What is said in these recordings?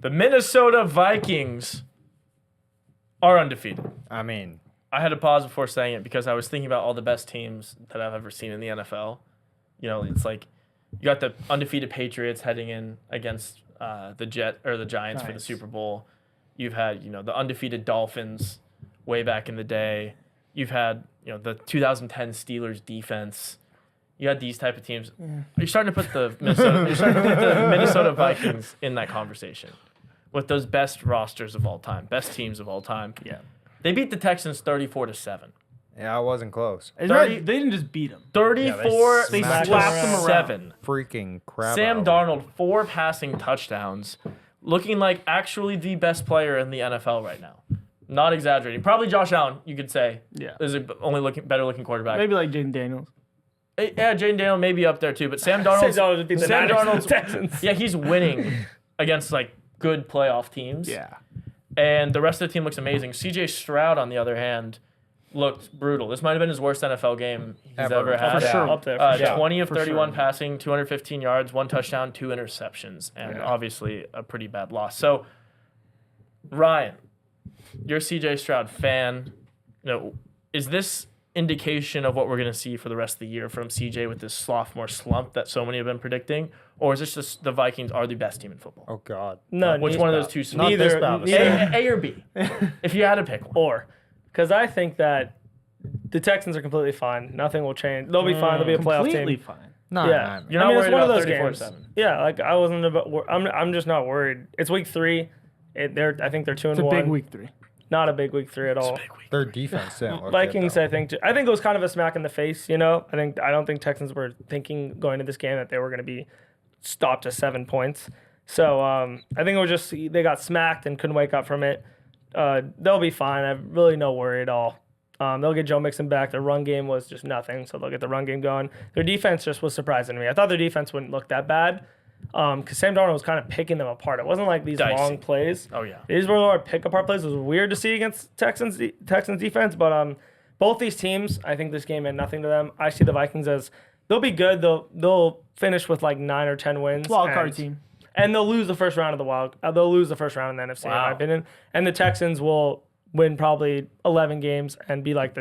The Minnesota Vikings are undefeated. I mean, I had to pause before saying it because I was thinking about all the best teams that I've ever seen in the NFL. You know, it's like you got the undefeated Patriots heading in against the Giants for the Super Bowl. You've had, the undefeated Dolphins way back in the day. You've had, the 2010 Steelers defense. You had these type of teams. Yeah. You're starting to put the Minnesota Vikings in that conversation with those best rosters of all time, best teams of all time. Yeah. They beat the Texans 34-7. yeah, I wasn't close. They didn't just beat them. 34 they slapped them 7. Freaking crap. Sam Darnold, 4 passing touchdowns, looking like actually the best player in the NFL right now. Not exaggerating. Probably Josh Allen, you could say. Yeah. Is a better looking quarterback. Maybe like Jaden Daniels. Yeah, Jaden Daniels may be up there too, but Sam Darnold's Texans. Yeah, he's winning against like good playoff teams. Yeah. And the rest of the team looks amazing. CJ Stroud, on the other hand, looked brutal. This might have been his worst NFL game he's ever had. For sure. Up there. For sure. 20 of 31 sure. passing, 215 yards, 1 touchdown, 2 interceptions, and obviously a pretty bad loss. So, Ryan, you're a CJ Stroud fan. Is this indication of what we're going to see for the rest of the year from CJ with this sophomore slump that so many have been predicting? Or is this just the Vikings are the best team in football? Oh, God. No, Which one of those two? Neither. A or B, if you had to pick one. Because I think that the Texans are completely fine. Nothing will change. They'll be fine. They'll be a playoff Completely team. fine. No, Yeah. You're not worried it's one about of those 34-7. games. Yeah, like I wasn't about. I'm just not worried. It's week 3. I think they're 2-1. It's a big week 3. Not a big week 3 at all. their defense didn't look Vikings, good, I think it was kind of a smack in the face. I don't think Texans were thinking going to this game that they were going to be stopped to 7 points. So I think it was just they got smacked and couldn't wake up from it. They'll be fine. I have really no worry at all. They'll get Joe Mixon back. Their run game was just nothing, so they'll get the run game going. Their defense just was surprising to me. I thought their defense wouldn't look that bad because Sam Darnold was kind of picking them apart. It wasn't like these long plays. Oh, yeah. These were more pick-apart plays. It was weird to see against Texans defense, but both these teams, I think this game meant nothing to them. I see the Vikings as they'll be good. They'll finish with like 9 or 10 wins. Wild card team. And they'll lose the first round of they'll lose the first round in the NFC, in my opinion. And the Texans will win probably 11 games and be like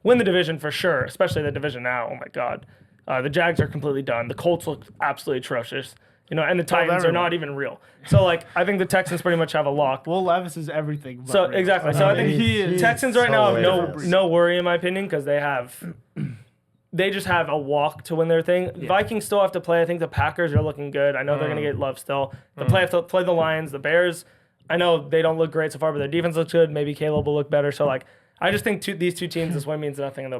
win the division for sure, especially the division now. Oh my God. The Jags are completely done. The Colts look absolutely atrocious. And the Titans are not even real. So I think the Texans pretty much have a lock. Will Levis is everything. So real. Exactly. So I think Texans right now have no worry in my opinion because they just have a walk to win their thing. Yeah. Vikings still have to play. I think the Packers are looking good. I know they're going to get love still. They have to play the Lions, the Bears. I know they don't look great so far, but their defense looks good. Maybe Caleb will look better. So I just think these two teams, this win means nothing, and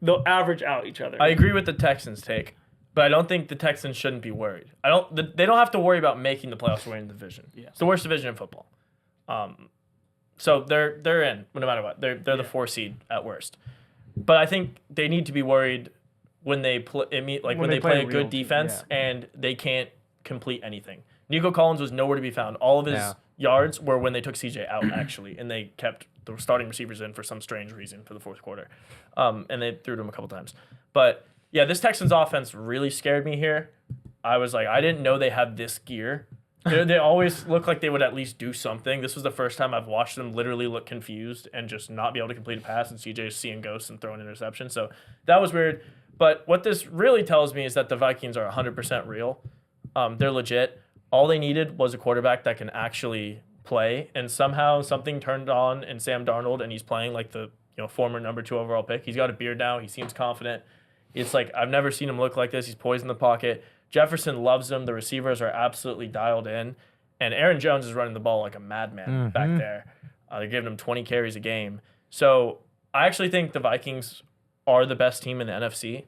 they'll average out each other. I agree with the Texans take, but I don't think the Texans shouldn't be worried. They don't have to worry about making the playoffs or winning the division. Yeah. It's the worst division in football. So they're in no matter what. They're the 4 seed at worst. But I think they need to be worried when they play a good defense and they can't complete anything. Nico Collins was nowhere to be found. All of his yards were when they took CJ out, actually, and they kept the starting receivers in for some strange reason for the fourth quarter. And they threw to him a couple times. But, yeah, this Texans offense really scared me here. I was like, I didn't know they had this gear. They always look like they would at least do something. This was the first time I've watched them literally look confused and just not be able to complete a pass, and CJ's seeing ghosts and throwing interception. So that was weird. But what this really tells me is that the Vikings are 100% real. They're legit. All they needed was a quarterback that can actually play, and somehow something turned on in Sam Darnold, and he's playing like the former number 2 overall pick. He's got a beard now. He seems confident. It's like I've never seen him look like this. He's poised in the pocket. Jefferson loves him. The receivers are absolutely dialed in, and Aaron Jones is running the ball like a madman back there. They're giving him 20 carries a game. So I actually think the Vikings are the best team in the NFC,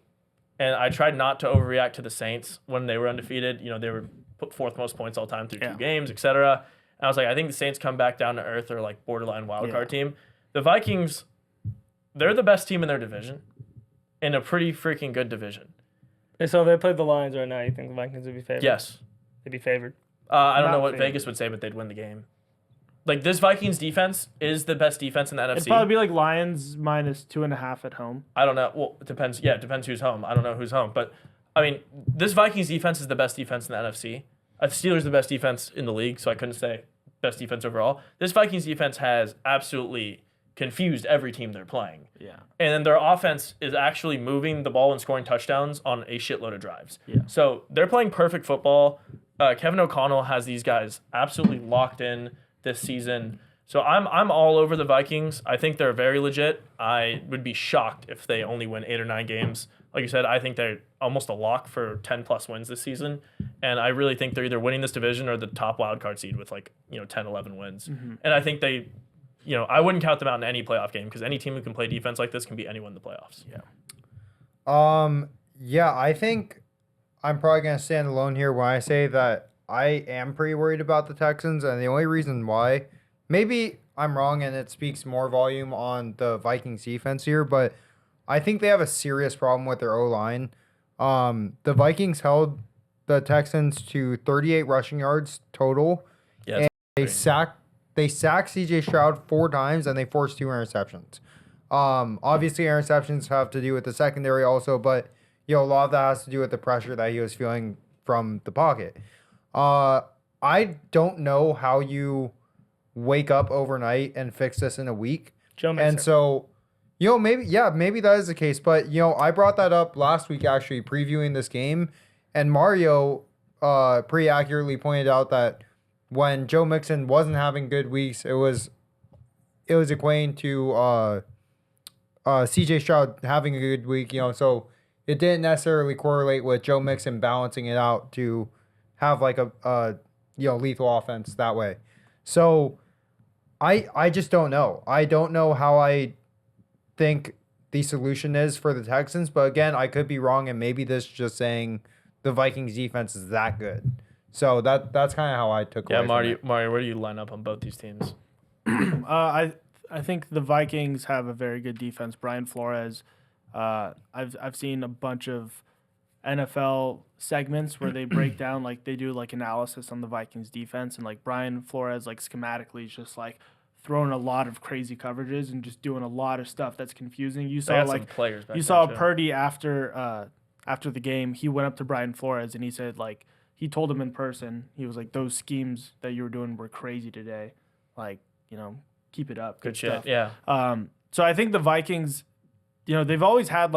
and I tried not to overreact to the Saints when they were undefeated. They were put 4th most points all time through 2 games, etc. And I was like, I think the Saints come back down to earth. They're like borderline wildcard team. The Vikings, they're the best team in their division, in a pretty freaking good division. And so if they played the Lions right now, you think the Vikings would be favored? Yes. They'd be favored. I don't know what Vegas would say, but they'd win the game. Like, this Vikings defense is the best defense in the NFC. It'd probably be like Lions minus 2.5 at home. I don't know. Well, it depends. Yeah, it depends who's home. I don't know who's home. But, I mean, this Vikings defense is the best defense in the NFC. Steelers the best defense in the league, so I couldn't say best defense overall. This Vikings defense has absolutely confused every team they're playing. Yeah. And then their offense is actually moving the ball and scoring touchdowns on a shitload of drives. Yeah. So they're playing perfect football. Kevin O'Connell has these guys absolutely locked in this season. So I'm all over the Vikings. I think they're very legit. I would be shocked if they only win 8 or 9 games. Like you said, I think they're almost a lock for 10+ wins this season. And I really think they're either winning this division or the top wildcard seed with 10, 11 wins. Mm-hmm. And I think they, I wouldn't count them out in any playoff game because any team who can play defense like this can beat anyone in the playoffs. Yeah. Yeah, I think I'm probably going to stand alone here when I say that I am pretty worried about the Texans. And the only reason why, maybe I'm wrong and it speaks more volume on the Vikings defense here, but I think they have a serious problem with their O-line. The Vikings held the Texans to 38 rushing yards total. Yeah, and they sacked CJ Stroud 4 times and they forced 2 interceptions. Obviously interceptions have to do with the secondary also, but a lot of that has to do with the pressure that he was feeling from the pocket. I don't know how you wake up overnight and fix this in a week. Joe Mixon. And so, maybe that is the case. But, I brought that up last week actually previewing this game. And Mario pretty accurately pointed out that when Joe Mixon wasn't having good weeks, it was equating to CJ Stroud having a good week, so it didn't necessarily correlate with Joe Mixon balancing it out to have like a lethal offense that way. So I just don't know. I don't know how I think the solution is for the Texans, but again, I could be wrong, and maybe this is just saying the Vikings defense is that good. So that's kind of how I took away from it. Mario, where do you line up on both these teams? I think the Vikings have a very good defense. Brian Flores, I've seen a bunch of NFL segments where they break down, they do analysis on the Vikings defense, and Brian Flores schematically is just throwing a lot of crazy coverages and just doing a lot of stuff that's confusing. You saw some players back you there saw too. Purdy after the game, he went up to Brian Flores and he said he told him in person, he was those schemes that you were doing were crazy today, keep it up. Good shit. Stuff. Yeah. So I think the Vikings, they've always had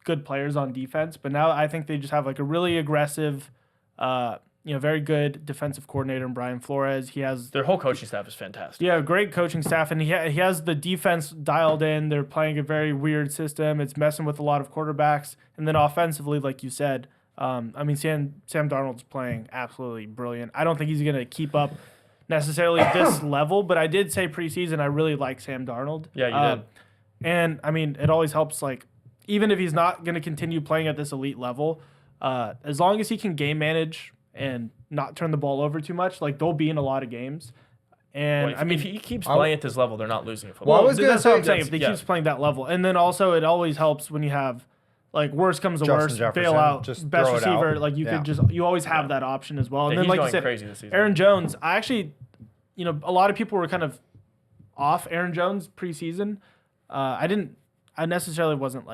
good players on defense, but now I think they just have a really aggressive, very good defensive coordinator in Brian Flores. He has their whole coaching staff is fantastic. Yeah, great coaching staff, and he has the defense dialed in. They're playing a very weird system. It's messing with a lot of quarterbacks, and then offensively, like you said, Sam Darnold's playing absolutely brilliant. I don't think he's going to keep up necessarily this level, but I did say preseason I really like Sam Darnold. Yeah, you did. And it always helps. Even if he's not going to continue playing at this elite level, as long as he can game manage and not turn the ball over too much, they'll be in a lot of games. And if he keeps playing at this level, they're not losing at football. Well, I was gonna that's say what I'm saying. If he keeps playing that level, and then also it always helps when you have worst comes to Justin worst, Jefferson, bail out, just best throw it receiver. out. You always have that option as well. And then he's like you going said, crazy this season. Aaron Jones. I actually, a lot of people were kind of off Aaron Jones preseason. I necessarily wasn't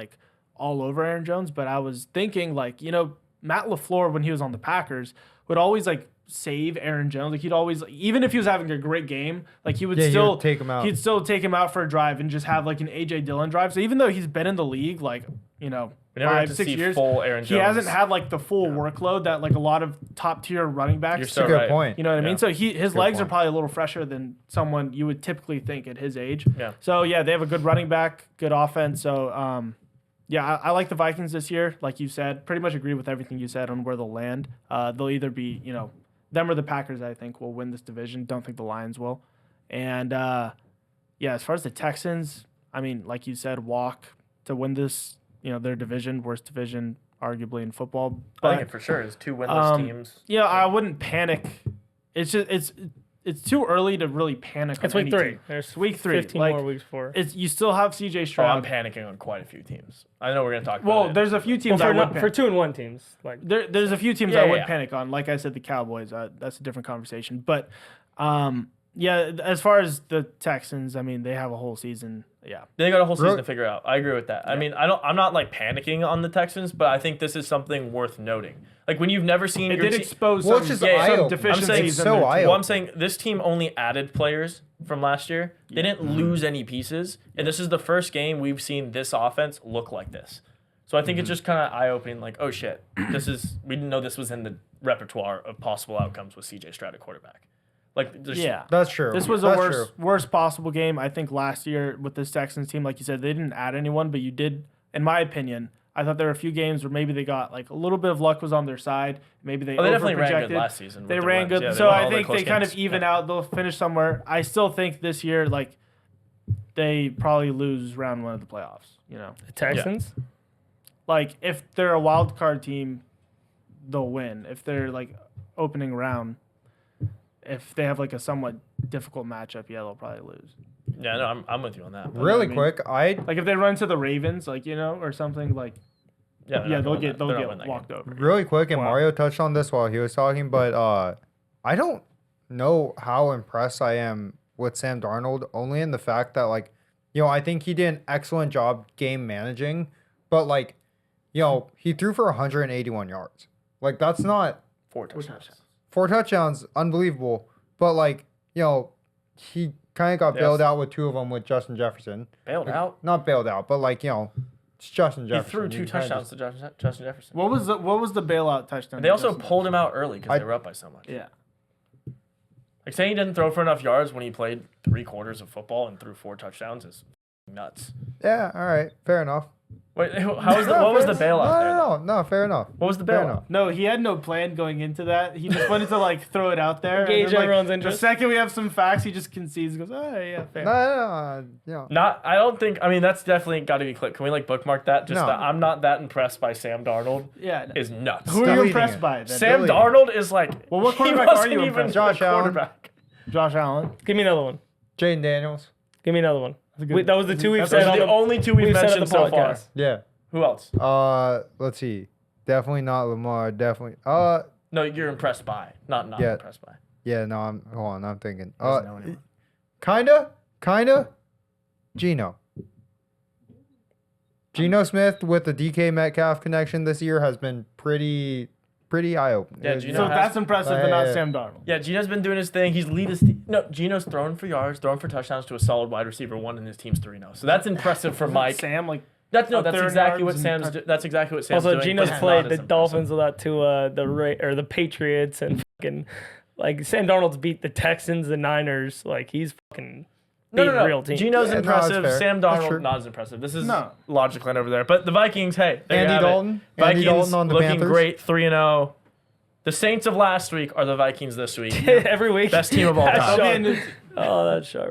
all over Aaron Jones, but I was thinking Matt LaFleur, when he was on the Packers, would always save Aaron Jones. He'd always, even if he was having a great game, he would still take him out. He'd still take him out for a drive and just have an AJ Dillon drive. So even though he's been in the league 5-6 years, full Aaron Jones. he hasn't had the full workload that a lot of top tier running backs. You're so Good right. point. You know what I mean? Yeah. So his legs are point. probably a little fresher than someone you would typically think at his age. Yeah. So yeah, they have a good running back, good offense. So yeah, I like the Vikings this year. Like you said, pretty much agree with everything you said on where they'll land. They'll either be, them or the Packers, I think, will win this division. Don't think the Lions will. And yeah, as far as the Texans, like you said, walk to win this, their division, worst division arguably in football. I think it for sure is 2 winless teams. Yeah, I wouldn't panic. It's just it's too early to really panic. It's on week any 3. team. There's Week 3. 15 more weeks for. You still have CJ I'm Stroud. panicking on quite a few teams. I know we're going to talk about it. There's a few teams Well, I would for panic. 2-1 teams, There's a few teams Yeah, I would yeah. panic on. Like I said, the Cowboys. That's a different conversation. But Yeah, as far as the Texans, I mean, they have a whole season. Yeah. They got a whole season to figure out. I agree with that. I mean, I'm not like panicking on the Texans, but I think this is something worth noting. Like when you've never seen It your did team. expose Well, some, it's just some eye-opening. deficiencies. It's so eye-opening. Well, I'm saying this team only added players from last year. They didn't lose any pieces, and this is the first game we've seen this offense look like this. So I think it's just kind of eye-opening. Like, oh shit, we didn't know this was in the repertoire of possible outcomes with CJ Stroud at quarterback. Like, Yeah. That's true. This was the That's worst true. worst possible game. I think last year with this Texans team, like you said, they didn't add anyone, but you did, in my opinion, I thought there were a few games where maybe they got like a little bit of luck was on their side. Maybe they they definitely ran good overprojected. last season. with They the ran wins. good. Yeah, they So won I all their think close they kind of games. even out. They'll finish somewhere. I still think this year, like, they probably lose round 1 of the playoffs, you know? The Texans. Like, if they're a wild card team, they'll win. If they're like opening round, if they have like a somewhat difficult matchup, yeah, they'll probably lose. Yeah, no, I'm with you on that. Really I mean- quick, Like if they run to the Ravens, like, you know, or something like, Yeah, yeah, they'll get walked over. really quick, and Wow. Mario touched on this while he was talking, but I don't know how impressed I am with Sam Darnold, only in the fact that, like, I think he did an excellent job game managing, but, like, he threw for 181 yards. Like, that's not 4 touchdowns. 4 touchdowns, unbelievable, but, like, he kind of got Yes. bailed out with 2 of them with Justin Jefferson. Bailed out. Not bailed out, but, like, it's Justin He Jefferson. threw You 2 kinda touchdowns just- to Justin Jefferson. What was the bailout touchdown? They also Justin- pulled him out early because I- they were up by so much. Yeah. Like saying he didn't throw for enough yards when he played 3/4 of football and threw 4 touchdowns is nuts. Yeah, all right, fair enough. Wait, what was the bailout there? though? No, fair enough. What was the Fair bailout? enough. No, he had no plan going into that. He just wanted to like throw it out there. Gauge and then, like, everyone's the interest. second we have some facts, he just concedes and goes, "Oh yeah, fair." No. I don't think. I mean, that's definitely got to be clipped. Can we like bookmark that? Just No. that I'm not that impressed by Sam Darnold Yeah. no. is nuts. Who are you Deleting impressed it. by? Then? Sam Deleting. Darnold is like. Well, what he quarterback are wasn't you even impressed a with? Josh Allen. quarterback. Josh Allen. Give me another one. Jaden Daniels. Give me another one. That's a good- That was the two we've that's said Those on are the the only 2 we've said on mentioned the so far. podcast. Yeah. Who else? Let's see. Definitely not Lamar. Definitely. No, you're impressed by, not Yeah. impressed by. Yeah. No. Hold on. I'm thinking. Doesn't know anyone. Kinda. Geno. Geno Smith with the DK Metcalf connection this year has been pretty eye opening. Yeah, Geno So has- that's impressive, but not Yeah. Sam Darnold. Yeah, Geno's been doing his thing. He's Geno's throwing for yards, throwing for touchdowns to a solid wide receiver 1, and his team's 3-0. So that's impressive for Mike. Sam, like, That's up there in exactly what yards Sam's. and That's exactly what Sam's Also, doing. Geno's but it's played not the as impressive. Dolphins a lot to the Patriots and fucking like Sam Darnold's beat the Texans, the Niners. Like he's fucking beating No. real teams. Geno's Yeah, no, impressive. that's fair. Sam That's Darnold true. not as impressive. This is No. logic line over there. But the Vikings, hey, there you Andy have it. Dalton. Vikings Andy Dalton on the looking Panthers. great, 3-0. The Saints of last week are the Vikings this week. Every week. Best team of all That's time. sharp. They'll be in- Oh, that's sharp.